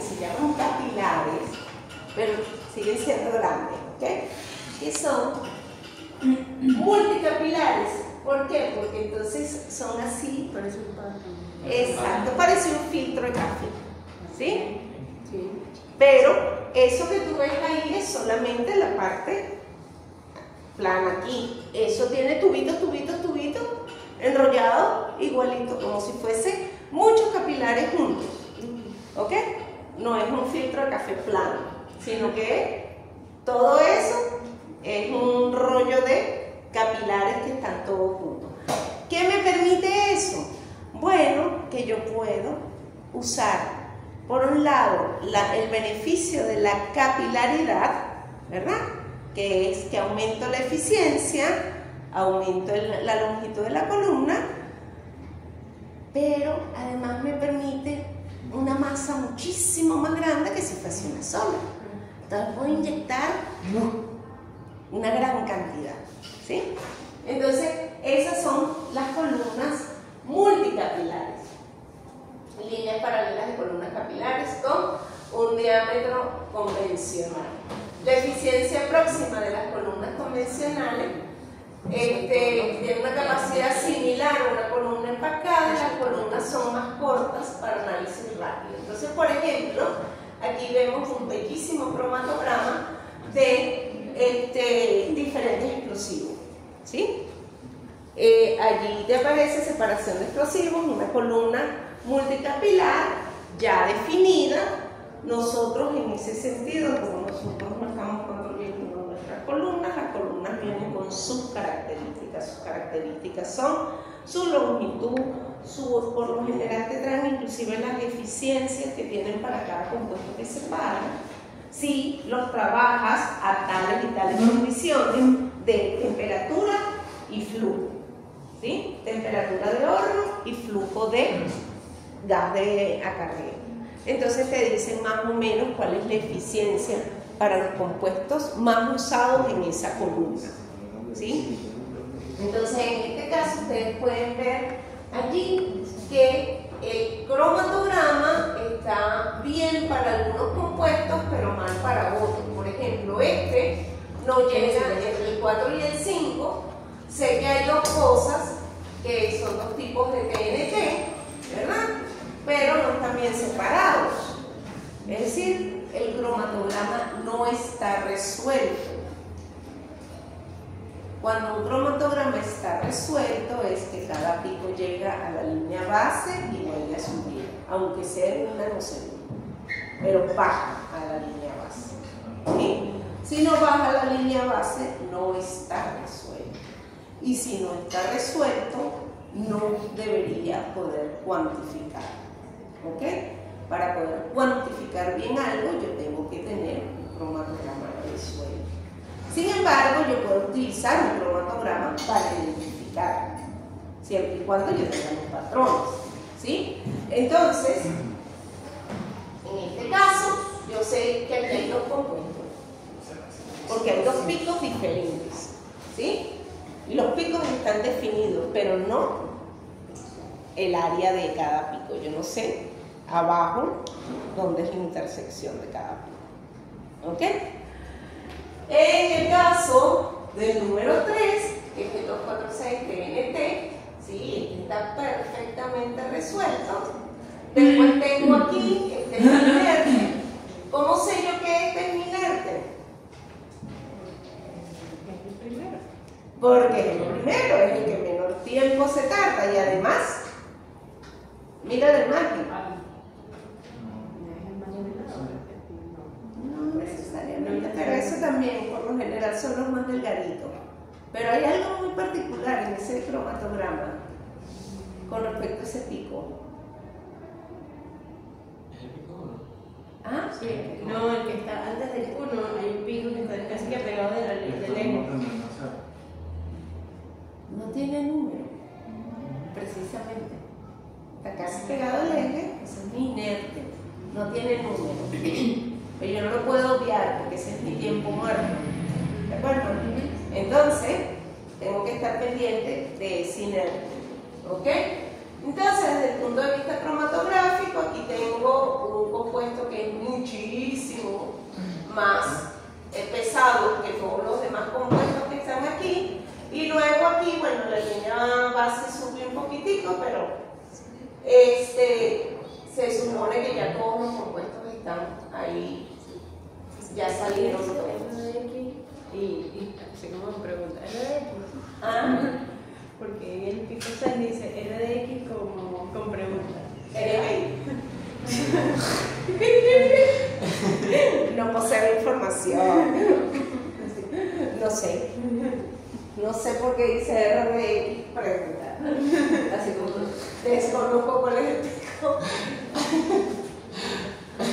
se llaman capilares, pero siguen siendo grandes, ¿ok? Que son multicapilares. ¿Por qué? Porque entonces son así. Parece un patrón. Exacto, parece un filtro de café, ¿sí? Sí. Pero eso que tú ves ahí es solamente la parte plana aquí. Eso tiene tubitos, tubitos, tubitos, enrollados igualito, como si fuese muchos capilares juntos, ¿ok? No es un filtro de café plano, sino que todo eso es un rollo de capilares que están todos juntos. ¿Qué me permite eso? Bueno, que yo puedo usar, por un lado, el beneficio de la capilaridad, ¿verdad? Que es que aumento la eficiencia, aumento la longitud de la columna, pero además me permite una masa muchísimo más grande que si fuese una sola. Entonces puedo inyectar una gran cantidad, ¿sí? Entonces, esas son las columnas multicapilares. Líneas paralelas de columnas capilares con un diámetro convencional. La eficiencia próxima de las columnas convencionales tiene una capacidad similar a una columna empacada, y las columnas son más cortas para análisis rápido. Entonces, por ejemplo, aquí vemos un bellísimo cromatograma de diferentes explosivos, ¿sí? Allí te aparece separación de explosivos, una columna multicapilar ya definida. Nosotros en ese sentido, como nosotros no estamos construyendo nuestras columnas, las columnas vienen con sus características. Sus características son su longitud, por lo general te traen inclusive las eficiencias que tienen para cada compuesto que separa. Si los trabajas a tales y tales condiciones de temperatura y flujo, ¿sí? Temperatura de horno y flujo de gas de acarreo. Entonces te dicen más o menos cuál es la eficiencia para los compuestos más usados en esa columna, ¿sí? Entonces en este caso ustedes pueden ver allí que el cromatograma está bien para algunos compuestos pero mal para otros. Por ejemplo, este no llega entre el 4 y el 5. Sé que hay dos cosas que son dos tipos de TNT, ¿verdad? Pero no están bien separados. Es decir, el cromatograma no está resuelto. Cuando un cromatograma está resuelto es que cada pico llega a la línea base y vuelve a subir, aunque sea en un nanosegundo, pero baja a la línea base, ¿sí? Si no baja a la línea base, no está resuelto. Y si no está resuelto, no debería poder cuantificar, ¿ok? Para poder cuantificar bien algo, yo tengo que tener un cromatograma resuelto. Sin embargo, yo puedo utilizar un cromatograma para identificar, siempre y cuando yo tenga los patrones, ¿sí? Entonces, en este caso, yo sé que aquí hay dos compuestos, porque hay dos picos diferentes, ¿sí? Y los picos están definidos, pero no el área de cada pico. Yo no sé abajo dónde es la intersección de cada pico, ¿ok? En el caso del número 3, que es el 246 TNT, ¿sí? Está perfectamente resuelto. Después tengo aquí, este es mi inerte. ¿Cómo sé yo que este es mi inerte? Porque es el primero, es el que menor tiempo se tarda y además, mira el margen. No necesariamente, pero eso también por lo general son los más delgaditos. Pero hay algo muy particular en ese cromatograma con respecto a ese pico. ¿Es el pico 1? ¿Ah? Sí, no, el que está antes del 1, hay un pico que está casi que pegado de la del eje. No tiene número, precisamente. Está casi pegado al eje, eso es mi inerte. No tiene número. Pero yo no lo puedo obviar porque ese es mi tiempo muerto. ¿De acuerdo? Entonces, tengo que estar pendiente de ese inerte. ¿Ok? Entonces, desde el punto de vista cromatográfico, aquí tengo un compuesto que es cortico, pero se supone que ya todos los compuestos están ahí, ya salieron todos. Y así como me pregunta, ¿RDX? Ah, Porque en el pico 6 dice RDX como con pregunta. No poseo la información. No sé por qué dice RDX pregunta. Así como desconozco cuál es el pico.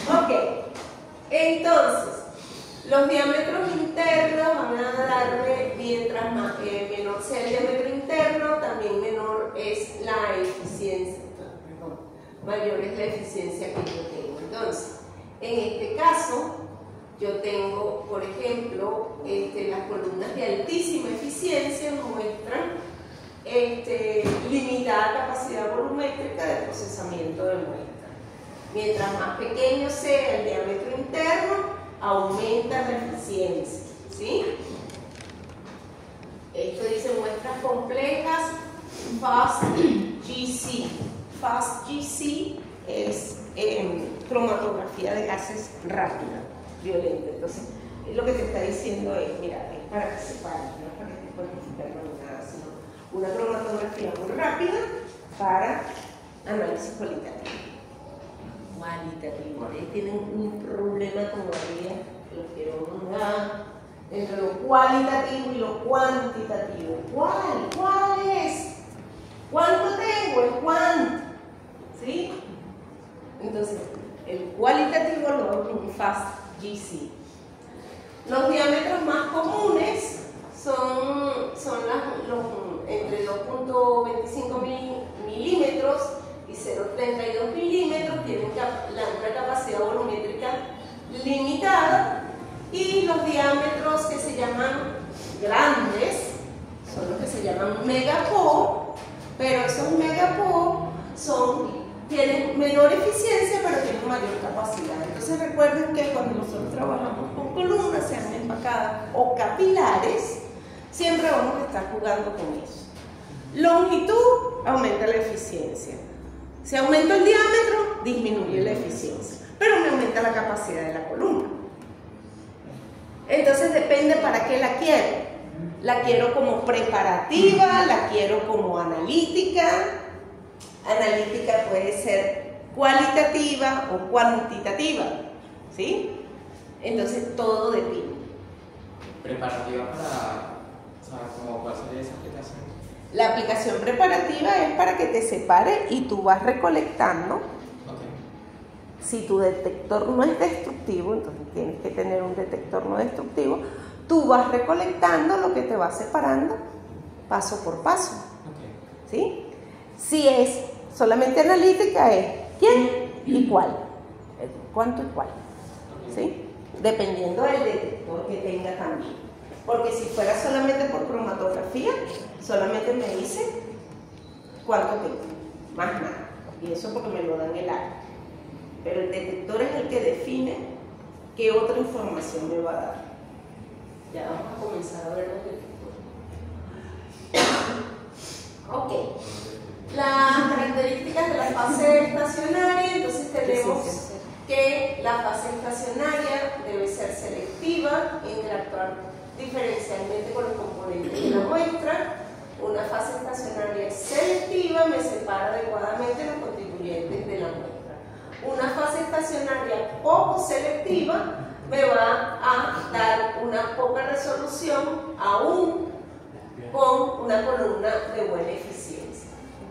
Ok, entonces los diámetros internos van a darle, mientras menor sea el diámetro interno, también menor es la eficiencia, mayor es la eficiencia que yo tengo. Entonces, en este caso, yo tengo, por ejemplo, las columnas de altísima eficiencia muestran limitada capacidad volumétrica de procesamiento de muestra. Mientras más pequeño sea el diámetro interno, aumenta la eficiencia, ¿sí? Esto dice muestras complejas, FAST-GC. FAST-GC es cromatografía de gases rápida, violenta. Entonces, lo que te está diciendo es, mira, es para que separes, no es para que te puedas ni nada, sino una cromatografía muy rápida para análisis cualitativo. Ustedes tienen un problema todavía, lo quiero mandar entre lo cualitativo y lo cuantitativo. ¿Cuál es? ¿Cuánto tengo? ¿El cuánto? ¿Sí? Entonces, el cualitativo lo hago con FAST-GC. Los diámetros más comunes son entre 2.25 milímetros y 0.32 milímetros, tienen una capacidad volumétrica limitada, y los diámetros que se llaman grandes son los que se llaman megapore, pero esos megapore tienen menor eficiencia pero tienen mayor capacidad. Entonces recuerden que cuando nosotros trabajamos con columnas, sean empacadas o capilares, siempre vamos a estar jugando con eso. Longitud aumenta la eficiencia. Si aumento el diámetro, disminuye la eficiencia, pero me aumenta la capacidad de la columna. Entonces depende para qué la quiero. La quiero como preparativa, la quiero como analítica. Analítica puede ser cualitativa o cuantitativa, ¿sí? Entonces todo depende. Preparativa para cómo va a ser esa aplicación. La aplicación preparativa es para que te separe y tú vas recolectando. Okay. Si tu detector no es destructivo, entonces tienes que tener un detector no destructivo, tú vas recolectando lo que te va separando paso por paso. Okay. ¿Sí? Si es solamente analítica, es quién y cuál, cuánto y cuál. ¿Sí? Dependiendo del detector que tenga también. Porque si fuera solamente por cromatografía, solamente me dice cuánto tengo, más nada. Y eso porque me lo dan el área. Pero el detector es el que define qué otra información me va a dar. Ya vamos a comenzar a ver los detectores. Ok. Las características de la fase estacionaria, entonces tenemos que la fase estacionaria debe ser selectiva, interactuar diferencialmente con los componentes de la muestra. Una fase estacionaria selectiva me separa adecuadamente los constituyentes de la muestra. Una fase estacionaria poco selectiva me va a dar una poca resolución, aún con una columna de buena eficiencia.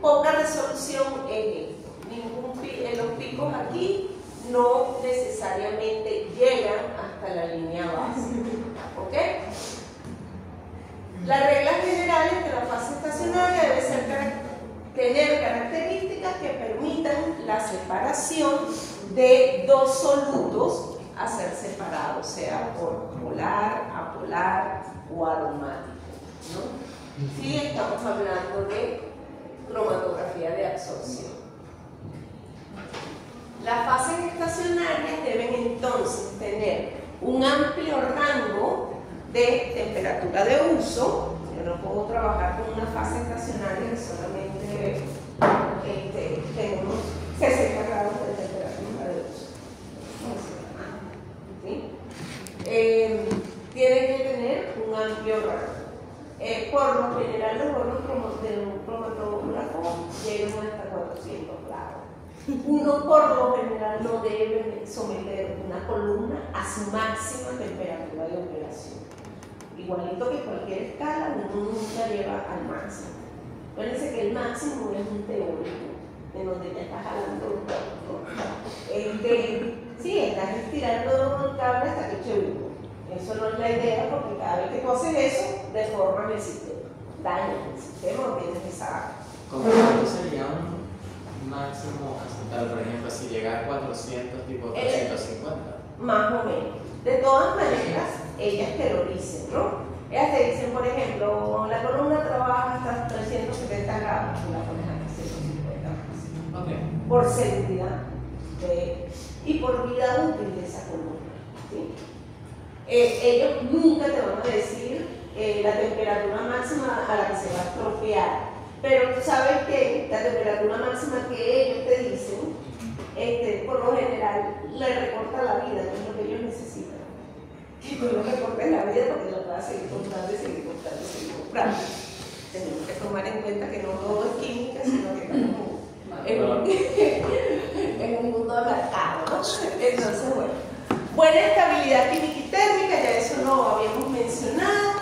Poca resolución es esto. Los picos aquí no necesariamente llegan hasta la línea base. ¿Ok? Las reglas generales de la fase estacionaria deben tener características que permitan la separación de dos solutos a ser separados, sea por polar, apolar o aromático, ¿no? Sí, estamos hablando de cromatografía de absorción. Las fases estacionarias deben entonces tener un amplio rango de temperatura de uso. Yo no puedo trabajar con una fase estacionaria que solamente tenemos 60 grados de temperatura de uso. ¿Sí? Tiene que tener un amplio rango. Por lo general, los hornos de un cromatógrafo llegan hasta 400 grados. Uno por lo general no debe someter una columna a su máxima temperatura de operación. Igualito que cualquier escala, uno nunca lleva al máximo. Acuérdense que el máximo es un teórico, en donde te estás jalando sí, estás estirando un cable hasta que eche humo. Eso no es la idea, porque cada vez que tú haces eso, deformas el sistema, dañas el sistema o tienes esa. ¿Cómo sería un máximo aceptable? Por ejemplo, si llega a 400, tipo 350. Más o menos. De todas maneras, ellas te lo dicen, ¿no? Ellas te dicen, por ejemplo, la columna trabaja hasta 370 grados, tú la pones a 350 Okay. por seguridad y por vida útil de esa columna. ¿Sí? Ellos nunca te van a decir la temperatura máxima a la que se va a estropear, pero tú sabes que la temperatura máxima que ellos te dicen, por lo general, le recorta la vida, que es lo que ellos necesitan. Que tú no recortes la vida porque la vas a seguir comprando y seguir comprando y seguir comprando. Tenemos que tomar en cuenta que no todo es química, sino que estamos en un mundo de mercado, ¿no? Entonces, bueno, buena estabilidad química y térmica, ya eso lo habíamos mencionado.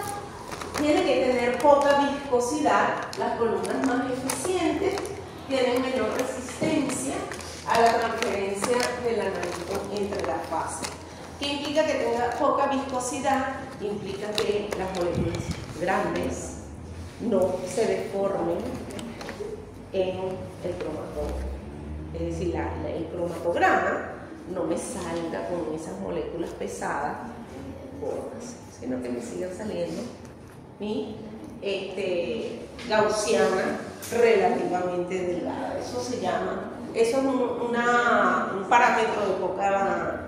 Tiene que tener poca viscosidad, las columnas más eficientes tienen menor resistencia a la transferencia del analito entre las fases. ¿Qué implica que tenga poca viscosidad? Implica que las moléculas grandes no se deformen en el cromatógrafo. Es decir, el cromatograma no me salga con esas moléculas pesadas, gordas, sino que me sigan saliendo mi gaussiana relativamente delgada. Eso se llama, eso es un parámetro de poca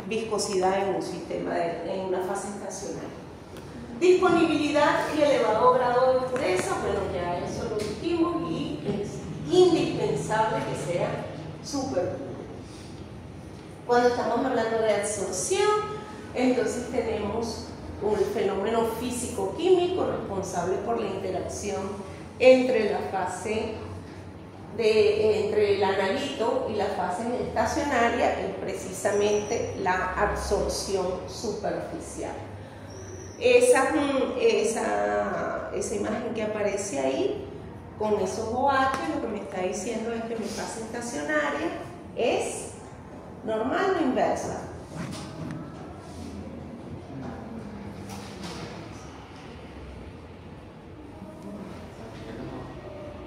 viscosidad en un sistema, en una fase estacionaria. Disponibilidad y elevado grado de pureza, bueno, ya eso lo dijimos, y es indispensable que sea súper puro. Cuando estamos hablando de absorción, entonces tenemos un fenómeno físico-químico responsable por la interacción entre la fase entre el analito y la fase estacionaria, es precisamente la absorción superficial. Esa imagen que aparece ahí, con esos OH, lo que me está diciendo es que mi fase estacionaria es normal o inversa.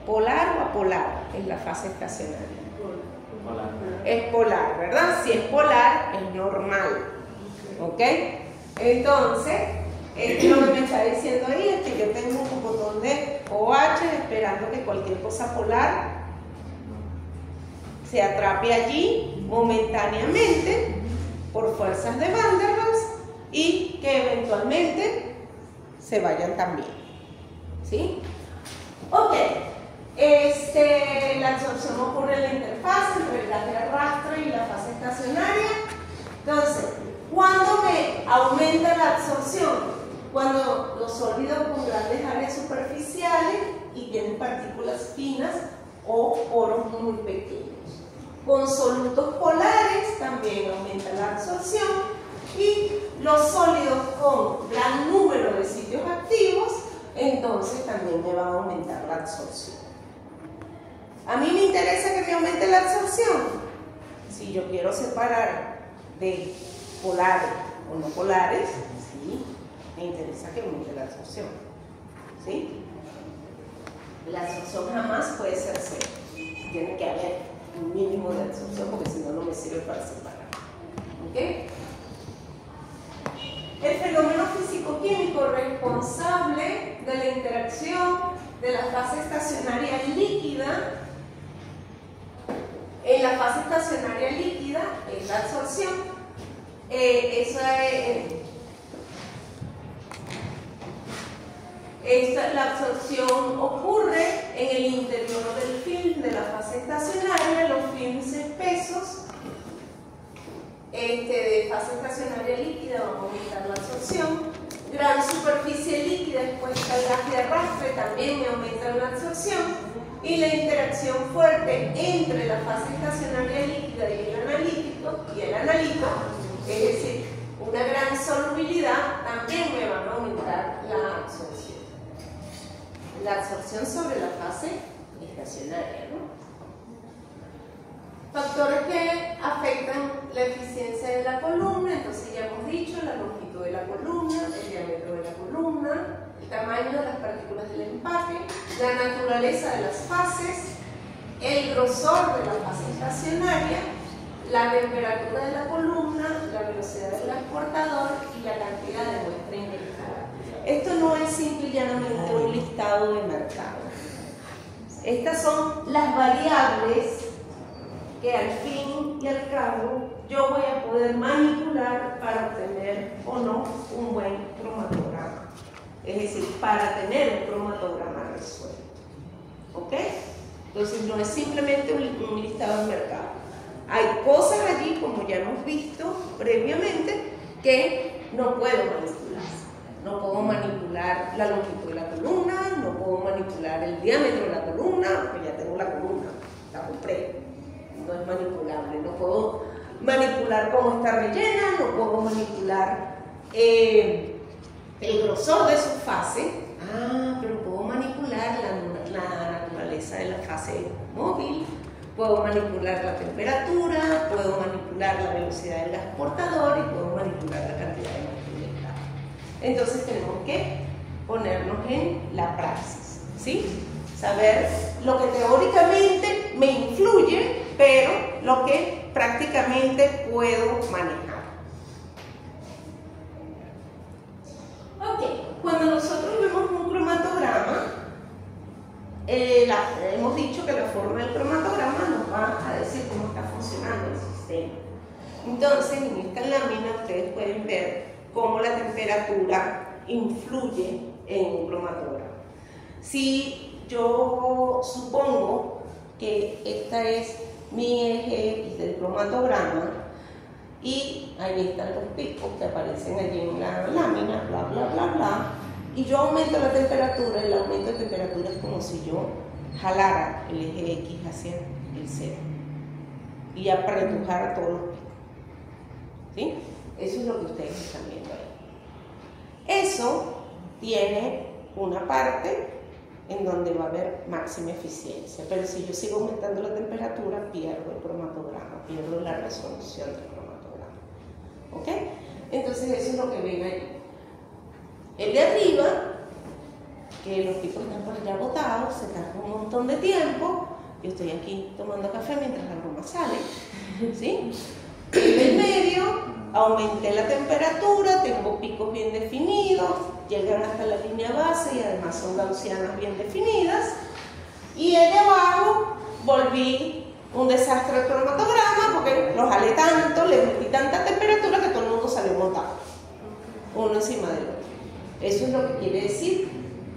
Polar o apolar es la fase estacionaria. Polar. Es polar, ¿verdad? Si es polar, es normal. ¿Ok? Entonces, lo que me está diciendo ahí es que yo tengo un botón de OH esperando que cualquier cosa polar se atrape allí momentáneamente por fuerzas de Van der Waals y que eventualmente se vayan también. ¿Sí? Ok. La absorción ocurre en la interfaz entre el gas de arrastre y la fase estacionaria. Entonces, ¿cuándo me aumenta la absorción? Cuando los sólidos con grandes áreas superficiales y tienen partículas finas o poros muy pequeños. Con solutos polares también aumenta la absorción, y los sólidos con gran número de sitios activos, entonces también me va a aumentar la absorción. A mí me interesa que me aumente la absorción. Si yo quiero separar de polares o no polares, sí, me interesa que aumente la absorción. ¿Sí? La absorción jamás puede ser cero. Tiene que haber un mínimo de absorción porque si no, no me sirve para separar. ¿Ok? El fenómeno físico-químico responsable de la interacción de la fase estacionaria líquida. En la fase estacionaria líquida es la absorción. La absorción ocurre en el interior del film de la fase estacionaria. Los films espesos de fase estacionaria líquida van a aumentar la absorción. Gran superficie líquida expuesta al gas de arrastre también me aumenta la absorción. Y la interacción fuerte entre la fase estacionaria líquida y el analito, es decir, una gran solubilidad, también me van a aumentar la absorción. La absorción sobre la fase estacionaria, ¿no? Factores que afectan la eficiencia de la columna, entonces ya hemos dicho la longitud de la columna, el diámetro de la columna, el tamaño de las partículas del empaque, la naturaleza de las fases, el grosor de la fase estacionaria, la temperatura de la columna, la velocidad del transportador y la cantidad de muestra inyectada. Esto no es simple y llanamente un listado de mercado. Estas son las variables que al fin y al cabo yo voy a poder manipular para obtener o no un buen cromatograma. Es decir, para tener un cromatograma resuelto. ¿Ok? Entonces no es simplemente un listado de mercado. Hay cosas allí, como ya hemos visto previamente, que no puedo manipular. No puedo manipular la longitud de la columna, no puedo manipular el diámetro de la columna, porque ya tengo la columna, la compré. No es manipulable. No puedo manipular cómo está rellena, no puedo manipular el grosor de su fase. Pero puedo manipular la naturaleza de la fase móvil, puedo manipular la temperatura, puedo manipular la velocidad del gas portador y puedo manipular la cantidad de muestra inyectada. Entonces tenemos que ponernos en la praxis, ¿sí? Saber lo que teóricamente me influye, pero lo que prácticamente puedo manejar. Ok, cuando nosotros vemos un cromatograma, hemos dicho que la forma del cromatograma nos va a decir cómo está funcionando el sistema. Entonces, en esta lámina ustedes pueden ver cómo la temperatura influye en un cromatograma. Si yo supongo que esta es mi eje X del cromatograma y ahí están los picos que aparecen allí en la lámina, bla, bla, bla, bla, y yo aumento la temperatura, el aumento de temperatura es como si yo jalara el eje X hacia el cero y apretujara todos los picos. ¿Sí? Eso es lo que ustedes están viendo ahí. Eso tiene una parte en donde va a haber máxima eficiencia, pero si yo sigo aumentando la temperatura, pierdo el cromatograma, pierdo la resolución del cromatograma. ¿Ok? Entonces eso es lo que ven ahí. El de arriba, que los picos están por allá botados, se tarda un montón de tiempo. Yo estoy aquí tomando café mientras la broma sale, ¿sí? El del medio, aumenté la temperatura, tengo picos bien definidos, llegan hasta la línea base y además son gaussianas bien definidas. Y el de abajo, volví un desastre al cromatograma porque lo jalé tanto, le metí tanta temperatura que todo el mundo salió montado, uno encima del otro. Eso es lo que quiere decir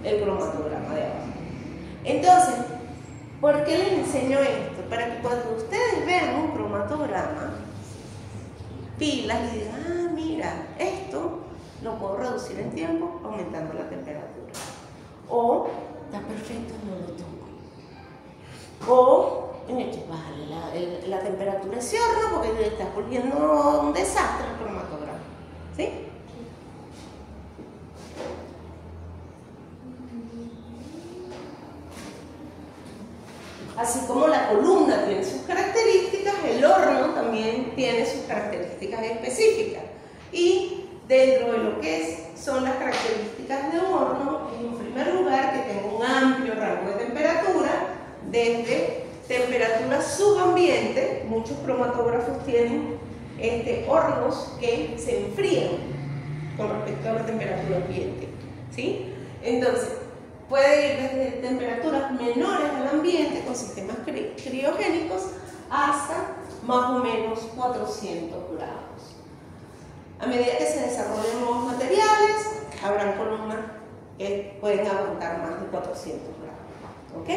el cromatograma de abajo. Entonces, ¿por qué les enseño esto? Para que cuando ustedes vean un cromatograma, pilas y digan, mira, esto lo puedo reducir en tiempo aumentando la temperatura. O, está perfecto, no lo toco. O, bájale la temperatura ese horno porque le estás volviendo un desastre el cromatograma. ¿Sí? Así como la columna tiene sus características, el horno también tiene sus características específicas. Y dentro de lo que son las características de un horno, en primer lugar que tenga un amplio rango de temperatura, desde temperatura subambiente, muchos cromatógrafos tienen hornos que se enfrían con respecto a la temperatura ambiente, ¿sí? Entonces, puede ir desde temperaturas menores al ambiente con sistemas criogénicos hasta más o menos 400 grados. A medida que se desarrollen nuevos materiales, habrán columnas que pueden aguantar más de 400 grados. ¿Ok?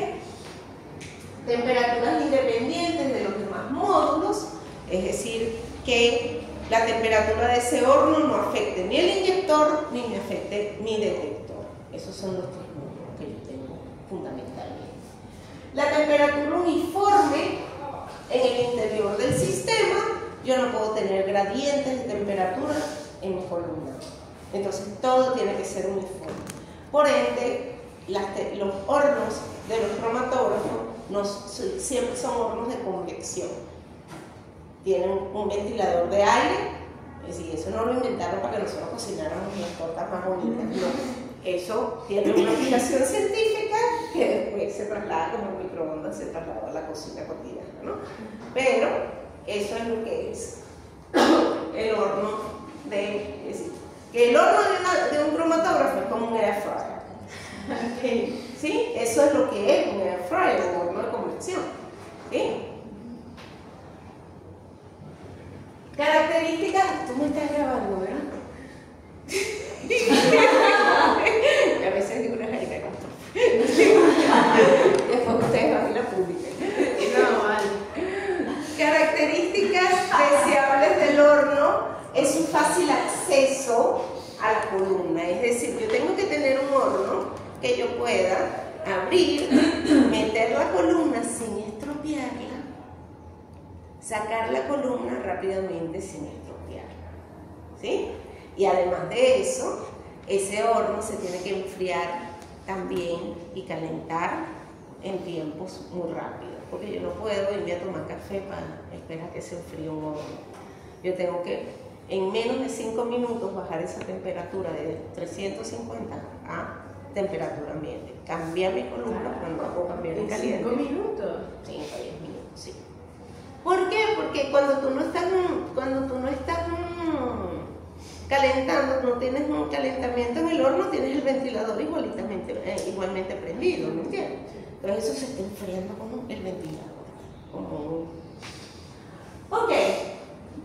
Temperaturas independientes de los demás módulos, es decir, que la temperatura de ese horno no afecte ni el inyector ni me afecte mi detector. Esos son los tres módulos que yo tengo fundamentalmente. La temperatura uniforme en el interior del sistema, yo no puedo tener gradientes de temperatura en mi columna. Entonces todo tiene que ser uniforme. Por ende, los hornos de los cromatógrafos siempre son hornos de convección. Tienen un ventilador de aire, es decir, eso no lo inventaron para que nosotros cocináramos las tortas más bonitas, no. Eso tiene una aplicación científica que después se traslada como el microondas se traslada a la cocina cotidiana, ¿no? Pero eso es lo que es el horno de... Es decir, que el horno de un cromatógrafo es como un air fryer. Okay. ¿Sí? Eso es lo que es un air fryer, un horno de convección. ¿Sí? Características, tú me estás grabando, ¿verdad? A veces digo una jarita de después ustedes van y la publiquen. No, vale. Características deseables del horno es un fácil acceso a la columna, es decir, yo tengo que tener un horno que yo pueda abrir, meter la columna sin estropearla, sacar la columna rápidamente sin estropearla, ¿sí? Y además de eso, ese horno se tiene que enfriar también y calentar en tiempos muy rápidos, porque yo no puedo irme a tomar café para esperar que se enfríe un horno. Yo tengo que en menos de 5 minutos bajar esa temperatura de 350 a temperatura ambiente. Cambia mi columna cuando hago cambiar en caliente. 5 minutos. 5 a 10 minutos, sí. ¿Por qué? Porque cuando tú no estás calentando, no tienes un calentamiento en el horno, tienes el ventilador igualmente prendido, ¿me entiendes? Entonces eso se está enfriando como el ventilador. Ok,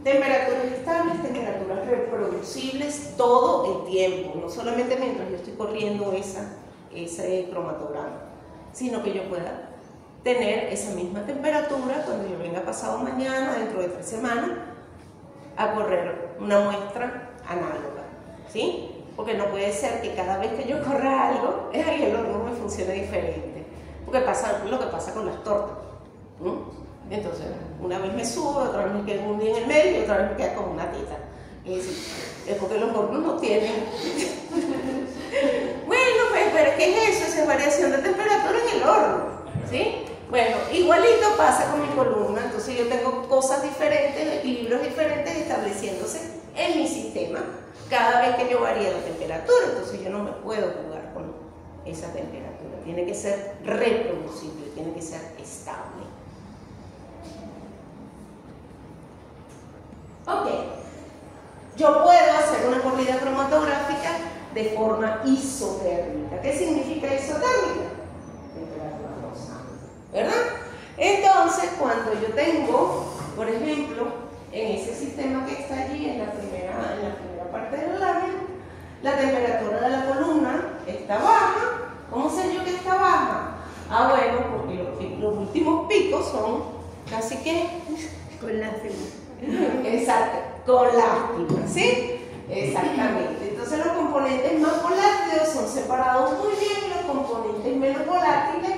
temperaturas estables, temperaturas reproducibles todo el tiempo, no solamente mientras yo estoy corriendo ese cromatograma, sino que yo pueda tener esa misma temperatura cuando yo venga pasado mañana, dentro de 3 semanas, a correr una muestra análoga, ¿sí? Porque no puede ser que cada vez que yo corra algo, el horno me funcione diferente, porque pasa lo que pasa con las tortas, ¿no? Entonces, una vez me subo, otra vez me quedo un día en el medio y otra vez me quedo con una tita. Es porque los hornos no tienen. Bueno, pues, pero ¿qué es eso? Esa es variación de temperatura en el horno, ¿sí? Bueno, igualito pasa con mi columna, entonces yo tengo cosas diferentes, equilibrios diferentes estableciéndose en mi sistema cada vez que yo varíe la temperatura, entonces yo no me puedo jugar con esa temperatura, tiene que ser reproducible, tiene que ser estable. Ok, yo puedo hacer una corrida cromatográfica de forma isotérmica. ¿Qué significa isotérmica? Temperatura rosa, ¿verdad? Entonces, cuando yo tengo, por ejemplo, en ese sistema que está allí, en la primera parte de la lámina, la temperatura de la columna está baja. ¿Cómo sé yo que está baja? Ah, bueno, porque los últimos picos son casi que con lástima. Exacto, con lástima, ¿sí? Exactamente. Entonces los componentes más volátiles son separados muy bien y los componentes menos volátiles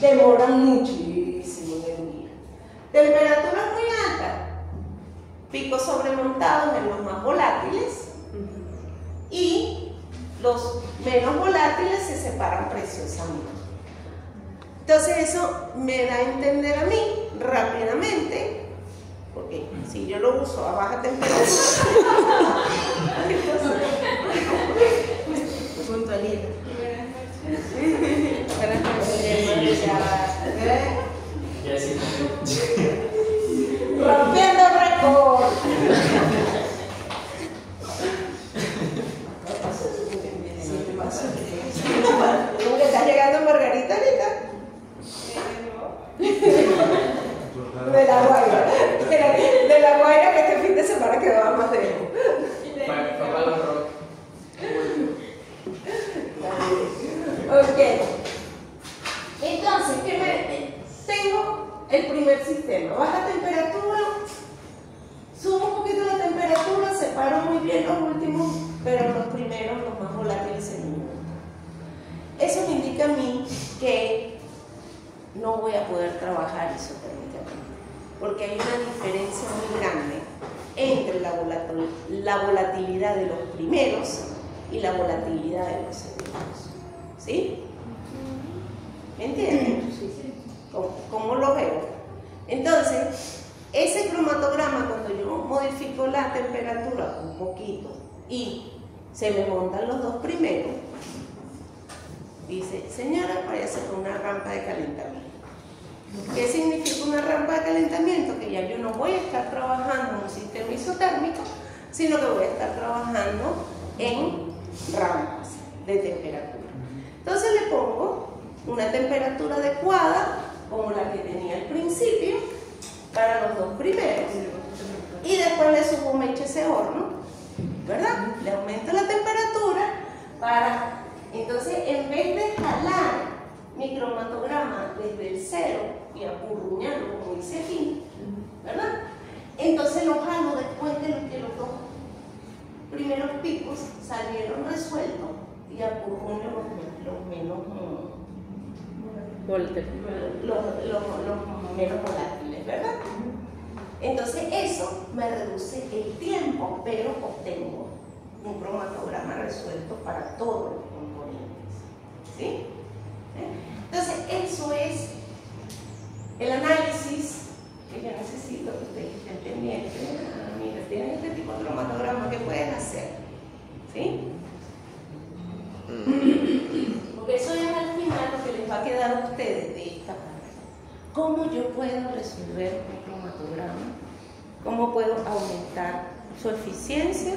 demoran muchísimo en unir. Temperaturas muy altas, picos sobremontados en los más volátiles y los menos volátiles se separan preciosamente. Entonces eso me da a entender a mí rápidamente, porque si yo lo uso a baja temperatura, puntualito. Buenas noches. Rompiendo récord. ¿Cómo que está llegando Margarita ahorita? De la Guaira. De la Guaira que este fin de semana quedaba más de él. Fue para los rock. Está bien. bien los últimos, pero los primeros, los más volátiles en un minuto. Eso me indica a mí que no voy a poder trabajar isotérmicamente, porque hay una diferencia muy grande entre la volatilidad de los primeros y la volatilidad de los segundos. ¿Sí? ¿Me entienden? ¿Cómo lo veo? Entonces, ese cromatograma, cuando yo modifico la temperatura un poquito y se me montan los dos primeros, dice, señora, váyase con una rampa de calentamiento. ¿Qué significa una rampa de calentamiento? Que ya yo no voy a estar trabajando en un sistema isotérmico, sino que voy a estar trabajando en rampas de temperatura. Entonces le pongo una temperatura adecuada, como la que tenía al principio, para los dos primeros. Y después le subo un ese horno, ¿verdad? Le aumento la temperatura para... Entonces, en vez de jalar mi cromatograma desde el cero y apurruñarlo, como dice aquí, ¿verdad? Entonces lo jalo después de que los dos primeros picos salieron resueltos y apurruño los menos volátiles, ¿verdad? Entonces eso me reduce el tiempo, pero obtengo un cromatograma resuelto para todos los componentes. ¿Sí? Entonces eso es el análisis que yo necesito que ustedes estén pendientes. Mira, tienen este tipo de cromatograma que pueden hacer. ¿Sí? Porque eso es al final lo que les va a quedar a ustedes de esta parte. ¿Cómo yo puedo resolver un cromatograma? ¿Cómo puedo aumentar su eficiencia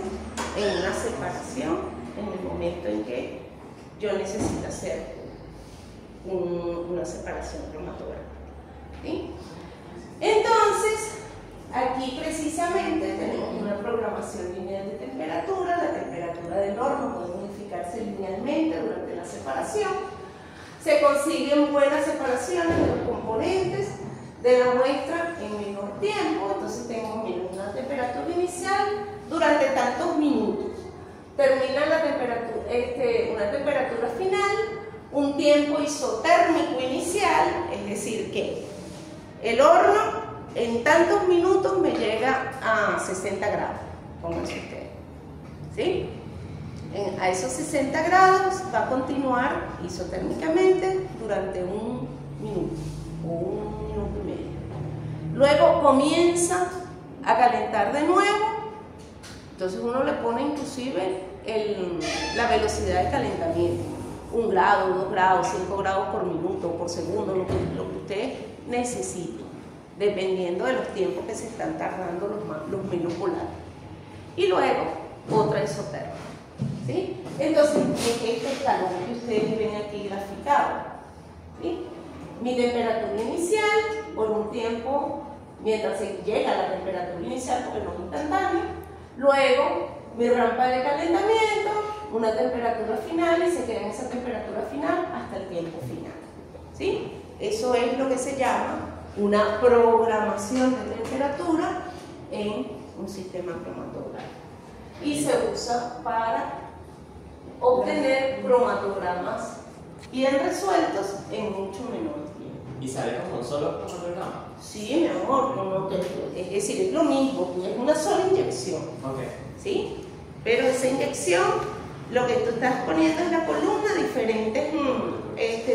en una separación en el momento en que yo necesito hacer una separación cromatográfica? ¿Sí? Entonces, aquí precisamente tenemos una programación lineal de temperatura. La temperatura del horno puede modificarse linealmente durante la separación. Se consiguen buenas separaciones de los componentes de la muestra en menor tiempo. Entonces tengo una temperatura inicial durante tantos minutos. Termina la temperatura, una temperatura final, un tiempo isotérmico inicial, es decir que el horno en tantos minutos me llega a 60 grados, pónganse ustedes, ¿sí? A esos 60 grados va a continuar isotérmicamente durante un minuto o un minuto y medio. Luego comienza a calentar de nuevo, entonces uno le pone inclusive la velocidad de calentamiento, 1 grado, 2 grados, 5 grados por minuto, por segundo, lo que ustedes necesiten, dependiendo de los tiempos que se están tardando los menos volátiles. Y luego otra isotérmica, ¿sí? Entonces, este escalón que ustedes ven aquí graficado, ¿sí? Mi temperatura inicial por un tiempo, mientras se llega a la temperatura inicial, porque no es instantáneo, luego mi rampa de calentamiento, una temperatura final y se queda en esa temperatura final hasta el tiempo final, ¿sí? Eso es lo que se llama una programación de temperatura en un sistema cromatográfico y se usa para obtener cromatogramas bien resueltos en mucho menor tiempo. ¿Y sale como un solo cromatograma? Sí, mi amor, es decir, es lo mismo, es una sola inyección. Okay. ¿Sí? Pero esa inyección, lo que tú estás poniendo en la columna, diferentes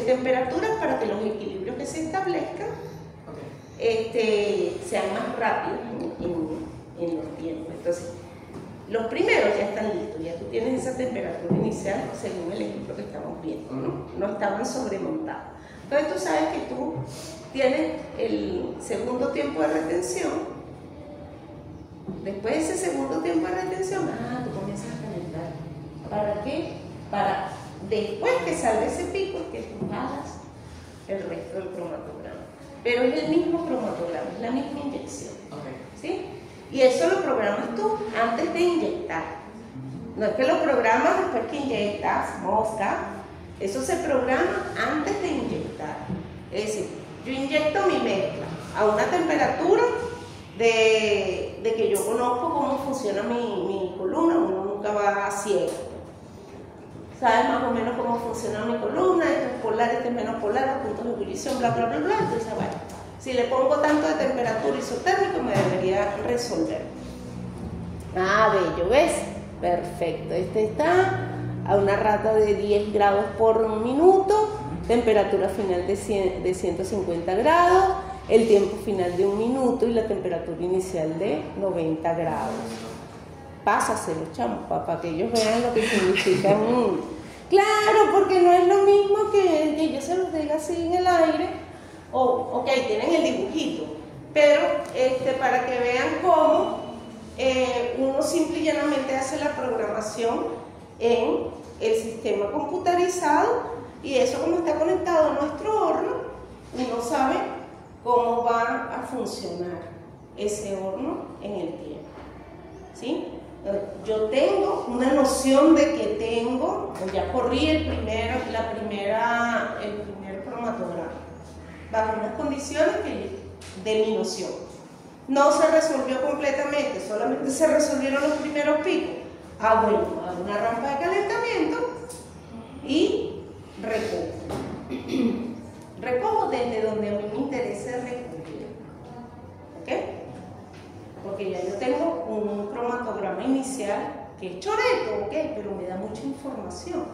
temperaturas para que los equilibrios que se establezcan sean más rápidos en los tiempos. Entonces, los primeros ya están listos, ya tú tienes esa temperatura inicial según el ejemplo que estamos viendo, no estaban sobremontados. Entonces tú sabes que tú tienes el segundo tiempo de retención. Después de ese segundo tiempo de retención, tú comienzas a calentar. ¿Para qué? Para después que salga ese pico, que tú hagas el resto del cromatograma. Pero es el mismo cromatograma, es la misma inyección. ¿Sí? Y eso lo programas tú antes de inyectar. No es que lo programas después que inyectas, mosca. Eso se programa antes de inyectar. Es decir, yo inyecto mi mezcla a una temperatura de que yo conozco cómo funciona mi columna, va a ciego. Sabes más o menos cómo funciona mi columna, esto es polar, esto es menos polar, los puntos de ebullición, bla, bla, bla, bla. Entonces, bueno, si le pongo tanto de temperatura isotérmica me debería resolver. Ah, bello, ¿ves? Perfecto. Este está a una rata de 10 grados por minuto, temperatura final de 150 grados, el tiempo final de 1 minuto y la temperatura inicial de 90 grados. Pásaselo, chamo, para que ellos vean lo que significa Claro, porque no es lo mismo que yo se los diga así en el aire. Ok, tienen el dibujito, pero para que vean cómo uno simple y llanamente hace la programación en el sistema computarizado, y eso, como está conectado a nuestro horno, uno sabe cómo va a funcionar ese horno en el tiempo, ¿sí? Yo tengo una noción de que tengo, ya corrí el primer cromatograma bajo unas condiciones de mi noción. No se resolvió completamente, solamente se resolvieron los primeros picos. Bueno, hago una rampa de calentamiento y recojo. Recojo desde donde a mí me interesa recoger. ¿Ok? Porque ya yo tengo un cromatograma inicial que es choreto, ¿ok? Pero me da mucha información.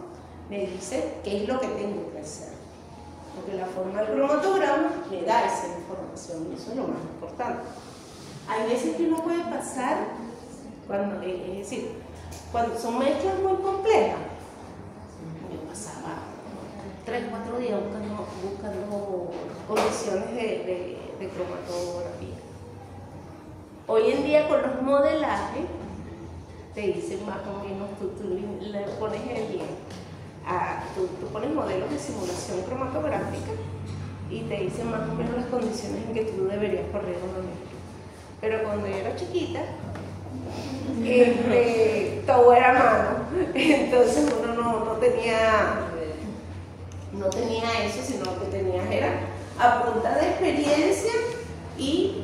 Me dice qué es lo que tengo que hacer. Porque la forma del cromatograma me da esa información, y eso es lo más importante. Hay veces que uno puede pasar, es decir, cuando son mezclas muy complejas, me pasaba 3 o 4 días buscando condiciones de cromatografía. Hoy en día con los modelajes te dicen más o menos, tú le pones tú pones modelos de simulación cromatográfica y te dicen más o menos las condiciones en que tú deberías correr una mezcla. Pero cuando yo era chiquita, todo era a mano, entonces uno no tenía eso, sino lo que tenías era a punta de experiencia y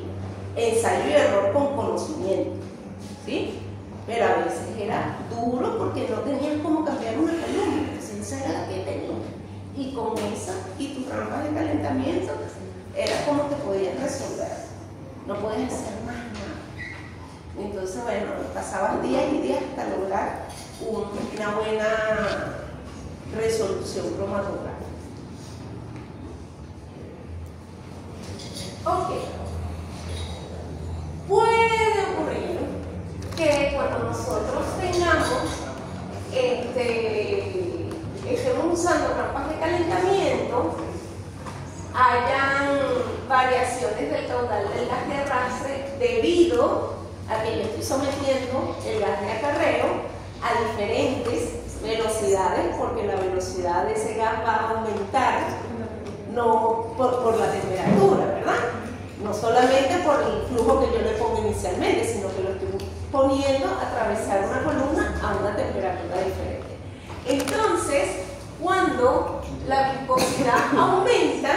ensayo y error con conocimiento, ¿sí? Pero a veces era duro porque no tenías cómo cambiar una columna, entonces esa era la que tenía. Y con esa y tus rampas de calentamiento era como que podías resolver, no podías hacer más nada. Entonces, bueno, pasabas días y días hasta lograr una buena resolución cromatográfica. Ok. Puede ocurrir que cuando nosotros estemos usando rampas de calentamiento, hayan variaciones del caudal del gas de arrastre debido a que yo estoy sometiendo el gas de acarreo a diferentes velocidades, porque la velocidad de ese gas va a aumentar, no por la temperatura, ¿verdad? No solamente por el flujo que yo le pongo inicialmente, sino que lo estoy poniendo a atravesar una columna a una temperatura diferente. Entonces, cuando la viscosidad aumenta,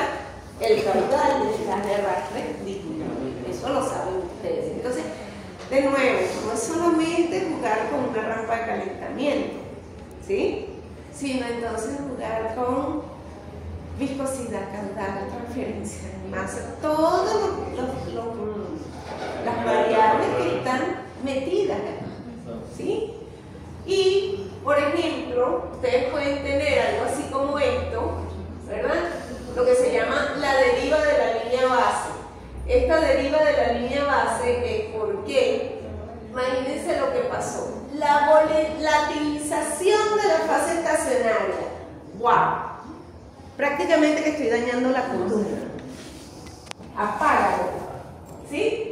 el caudal del gas de arrastre disminuye. Eso lo saben ustedes. Entonces, de nuevo, no es solamente jugar con una rampa de calentamiento, ¿sí? Sino entonces jugar con viscosidad, caudal, transferencia de masa, todas las variables que están metidas aquí, ¿sí? Y, por ejemplo, ustedes pueden tener algo así como esto, ¿verdad? Lo que se llama la deriva de la línea base. Esta deriva de la línea base es porque, imagínense lo que pasó, la volatilización de la fase estacionaria. ¡Wow! Prácticamente que estoy dañando la columna. Apágalo, ¿sí?